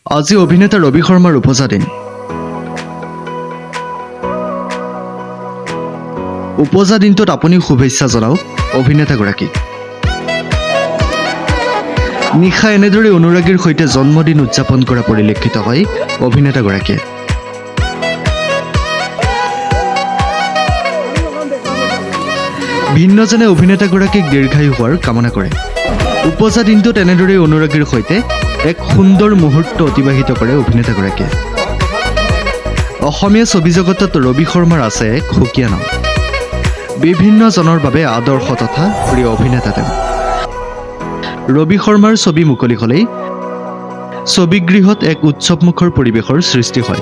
আজি অভিনেতা ৰবি শৰ্মাৰ উপজা দিন। উপজা দিনটোত আপুনি শুভেচ্ছা জনাওক অভিনেতাগৰাকীক। নিশা এনেদৰে অনুৰাগীৰ সৈতে জন্মদিন উদযাপন কৰা পৰিলক্ষিত হয় অভিনেতাগৰাকীয়ে। ভিন্নজনে অভিনেতাগৰাকীক দীৰ্ঘায়ু হোৱাৰ কামনা কৰে। উপজা দিনটোত এনেদৰে অনুৰাগীৰ সৈতে এক সুন্দৰ মুহূৰ্ত অতিবাহিত কৰে অভিনেতাগৰাকীয়ে। অসমীয়া ছবি জগতত ৰবি শৰ্মাৰ আছে এক সুকীয়া নাম। বিভিন্নজনৰ বাবে আদৰ্শ তথা প্ৰিয় অভিনেতা তেওঁ। ৰবি শৰ্মাৰ ছবি মুকলি হ'লেই ছবিগৃহত এক উৎসৱমুখৰ পৰিৱেশৰ সৃষ্টি হয়।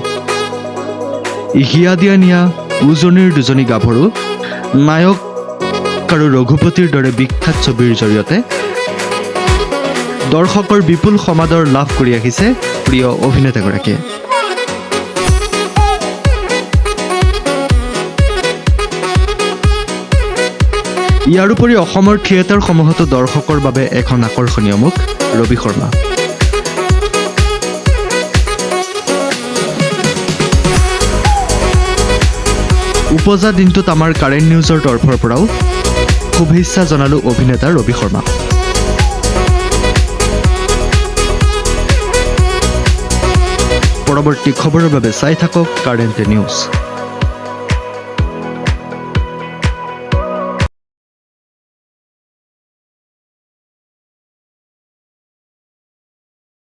হিয়া দিয়া নিয়া, উজনিৰ দুজনী গাভৰু, নায়ক আৰু ৰঘুপতিৰ দৰে বিখ্যাত ছবিৰ জৰিয়তে দৰ্শকৰ বিপুল সমাদৰ লাভ কৰি আহিছে প্ৰিয় অভিনেতাগৰাকীয়ে। ইয়াৰোপৰি অসমৰ থিয়েটাৰসমূহতো দৰ্শকৰ বাবে এখন আকৰ্ষণীয় মুখ ৰবি শৰ্মা। উপজা দিনটোত আমাৰ কাৰেণ্ট নিউজৰ তৰফৰ পৰাও শুভেচ্ছা জনালো অভিনেতা ৰবি শৰ্মাক। পৰৱৰ্তী খবৰৰ বাবে চাই থাকক কাৰেণ্ট নিউজ।